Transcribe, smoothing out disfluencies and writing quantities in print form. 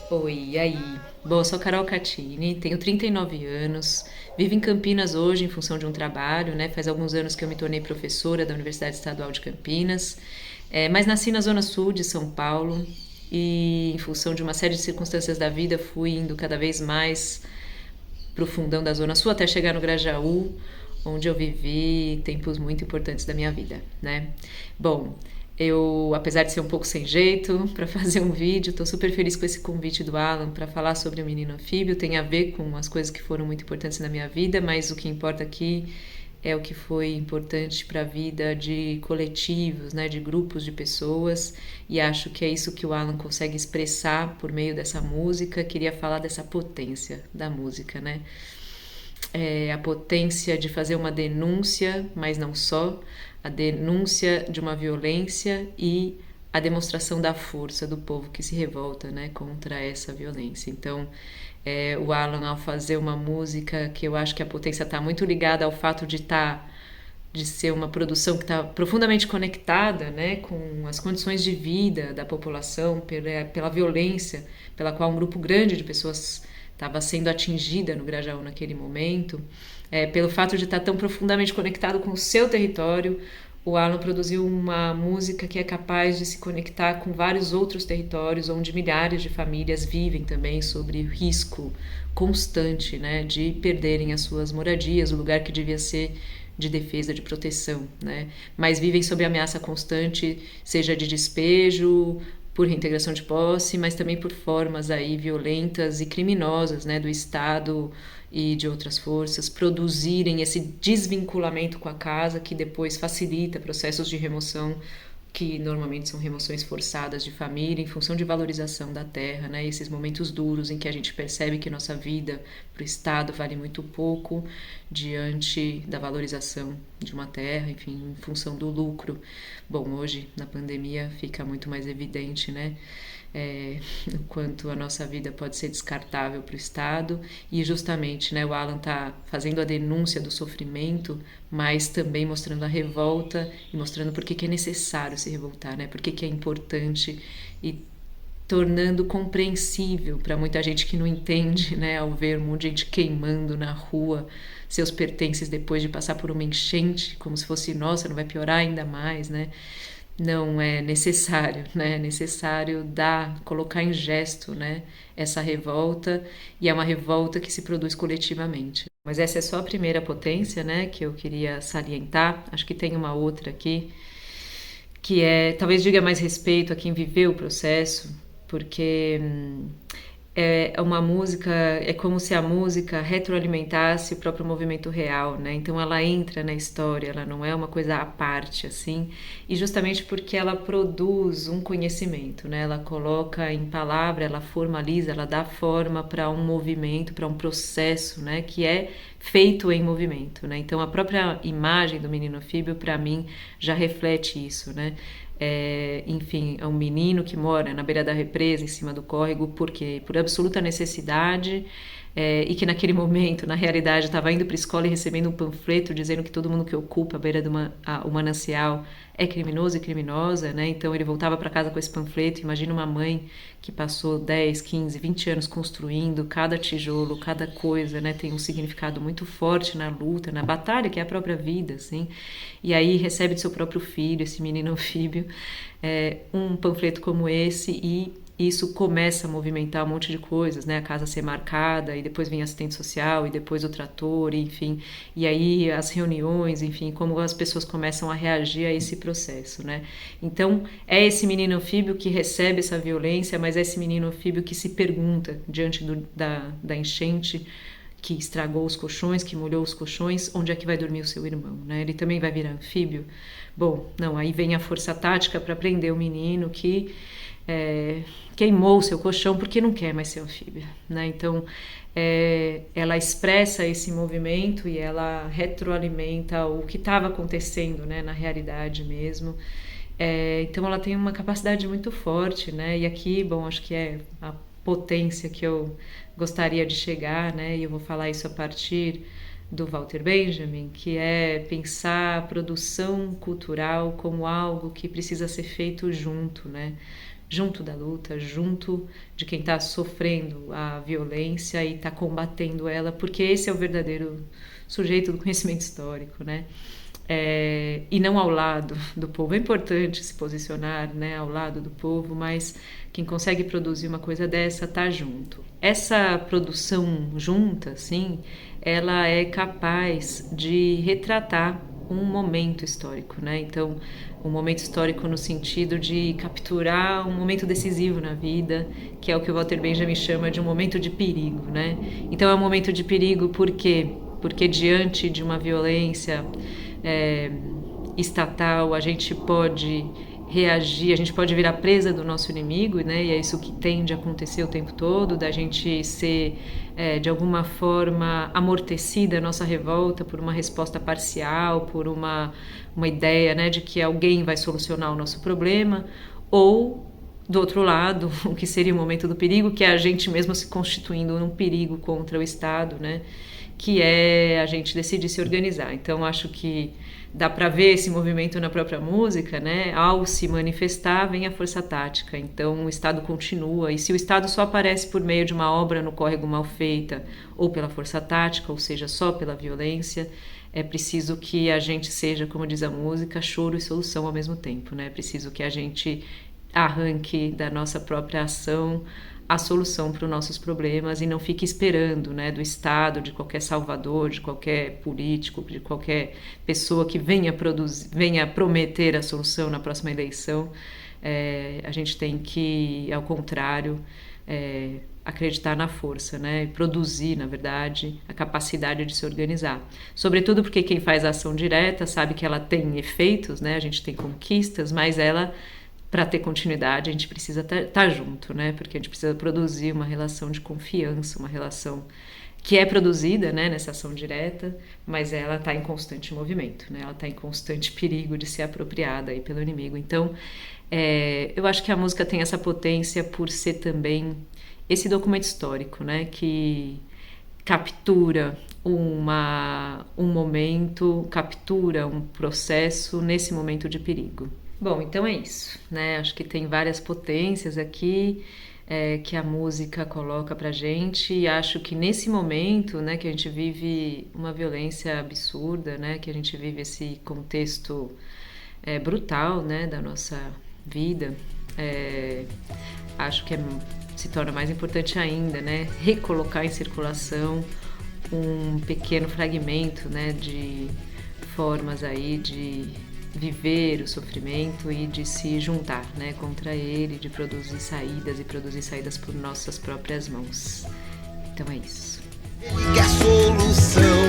Oi, e aí? Bom, eu sou Carol Catini, tenho 39 anos, vivo em Campinas hoje em função de um trabalho, né? Faz alguns anos que eu me tornei professora da Universidade Estadual de Campinas, mas nasci na Zona Sul de São Paulo e, em função de uma série de circunstâncias da vida, fui indo cada vez mais pro fundão da Zona Sul até chegar no Grajaú, onde eu vivi tempos muito importantes da minha vida, né? Bom, eu, apesar de ser um pouco sem jeito para fazer um vídeo, estou super feliz com esse convite do Alan para falar sobre o menino anfíbio. Tem a ver com as coisas que foram muito importantes na minha vida, mas o que importa aqui é o que foi importante para a vida de coletivos, né, de grupos de pessoas, e acho que é isso que o Alan consegue expressar por meio dessa música. Queria falar dessa potência da música, né? A potência de fazer uma denúncia, mas não só, a denúncia de uma violência e a demonstração da força do povo que se revolta, né, contra essa violência. Então, o Alan, ao fazer uma música que eu acho que a potência está muito ligada ao fato de ser uma produção que está profundamente conectada, né, com as condições de vida da população, pela violência pela qual um grupo grande de pessoas estava sendo atingida no Grajaú naquele momento, pelo fato de estar tão profundamente conectado com o seu território. O Alan produziu uma música que é capaz de se conectar com vários outros territórios onde milhares de famílias vivem também sobre o risco constante, né, de perderem as suas moradias, o lugar que devia ser de defesa, de proteção, né? Mas vivem sob ameaça constante, seja de despejo, por reintegração de posse, mas também por formas aí violentas e criminosas, né, do Estado e de outras forças produzirem esse desvinculamento com a casa que depois facilita processos de remoção que normalmente são remoções forçadas de família em função de valorização da terra, né? Esses momentos duros em que a gente percebe que nossa vida para o Estado vale muito pouco diante da valorização de uma terra, enfim, em função do lucro. Bom, hoje na pandemia fica muito mais evidente, né? O quanto a nossa vida pode ser descartável para o Estado, e justamente, né, o Alan está fazendo a denúncia do sofrimento, mas também mostrando a revolta e mostrando por que é necessário se revoltar, né, por que é importante, e tornando compreensível para muita gente que não entende, né, ao ver um monte de gente queimando na rua seus pertences depois de passar por uma enchente, como se fosse, nossa, não vai piorar ainda mais, né? Não é necessário, né? É necessário colocar em gesto, né, essa revolta, e é uma revolta que se produz coletivamente. Mas essa é só a primeira potência, né, que eu queria salientar. Acho que tem uma outra aqui que talvez diga mais respeito a quem viveu o processo, porque é uma música, é como se a música retroalimentasse o próprio movimento real, né? Então ela entra na história, ela não é uma coisa à parte, assim, e justamente porque ela produz um conhecimento, né? Ela coloca em palavra, ela formaliza, ela dá forma para um movimento, para um processo, né? Que é feito em movimento, né? Então a própria imagem do menino anfíbio, para mim, já reflete isso, né? Enfim, é um menino que mora na beira da represa, em cima do córrego, porque por absoluta necessidade, e que naquele momento, na realidade, estava indo para a escola e recebendo um panfleto dizendo que todo mundo que ocupa a beira do o manancial é criminoso e criminosa, né? Então ele voltava para casa com esse panfleto. Imagina uma mãe que passou 10, 15, 20 anos construindo cada tijolo, cada coisa, né? Tem um significado muito forte na luta, na batalha, que é a própria vida, assim. E aí recebe de seu próprio filho, esse menino anfíbio, um panfleto como esse, e isso começa a movimentar um monte de coisas, né? A casa ser marcada, e depois vem assistente social, e depois o trator, enfim. E aí as reuniões, enfim, como as pessoas começam a reagir a esse processo, né? Então, é esse menino anfíbio que recebe essa violência, mas é esse menino anfíbio que se pergunta, diante da enchente, que estragou os colchões, que molhou os colchões, onde é que vai dormir o seu irmão, né? Ele também vai virar anfíbio? Bom, não, aí vem a força tática para prender o menino que queimou o seu colchão porque não quer mais ser anfíbio, né? Então, ela expressa esse movimento e ela retroalimenta o que estava acontecendo, né, na realidade mesmo. Então ela tem uma capacidade muito forte, né? E aqui, bom, acho que é a potência que eu gostaria de chegar, né? E eu vou falar isso a partir do Walter Benjamin, que é pensar a produção cultural como algo que precisa ser feito junto, né? junto da luta, junto de quem está sofrendo a violência e está combatendo ela, porque esse é o verdadeiro sujeito do conhecimento histórico, né? E não ao lado do povo. É importante se posicionar, né, ao lado do povo, mas quem consegue produzir uma coisa dessa está junto. Essa produção junta, assim, ela é capaz de retratar um momento histórico, né? Então, um momento histórico no sentido de capturar um momento decisivo na vida, que é o que o Walter Benjamin chama de um momento de perigo, né? Então, é um momento de perigo por quê? Porque diante de uma violência estatal, a gente pode reagir, a gente pode virar presa do nosso inimigo, né? E é isso que tende a acontecer o tempo todo, da gente ser de alguma forma amortecida a nossa revolta por uma resposta parcial, por uma ideia, né, de que alguém vai solucionar o nosso problema, ou do outro lado, o que seria o momento do perigo, que é a gente mesmo se constituindo num perigo contra o Estado, né? Que é a gente decidir se organizar. Então, acho que dá para ver esse movimento na própria música, né? Ao se manifestar, vem a força tática. Então, o Estado continua. E se o Estado só aparece por meio de uma obra no córrego mal feita, ou pela força tática, ou seja, só pela violência, é preciso que a gente seja, como diz a música, choro e solução ao mesmo tempo, né? É preciso que a gente arranque da nossa própria ação a solução para os nossos problemas e não fique esperando, né, do Estado, de qualquer salvador, de qualquer político, de qualquer pessoa que venha prometer a solução na próxima eleição. A gente tem que, ao contrário, acreditar na força, né, e produzir, na verdade, a capacidade de se organizar. Sobretudo porque quem faz a ação direta sabe que ela tem efeitos, né, a gente tem conquistas, mas ela, para ter continuidade, a gente precisa estar junto, né? Porque a gente precisa produzir uma relação de confiança, uma relação que é produzida, né, nessa ação direta, mas ela está em constante movimento, né? Ela está em constante perigo de ser apropriada aí pelo inimigo. Então, eu acho que a música tem essa potência por ser também esse documento histórico, né? Que captura um momento, captura um processo nesse momento de perigo. Bom, então é isso, né? Acho que tem várias potências aqui que a música coloca pra gente, e acho que nesse momento, né, que a gente vive uma violência absurda, né, que a gente vive esse contexto brutal, né, da nossa vida, acho que se torna mais importante ainda, né, recolocar em circulação um pequeno fragmento, né, de formas aí de viver o sofrimento e de se juntar, né, contra ele, de produzir saídas por nossas próprias mãos. Então é isso. Ele quer solução.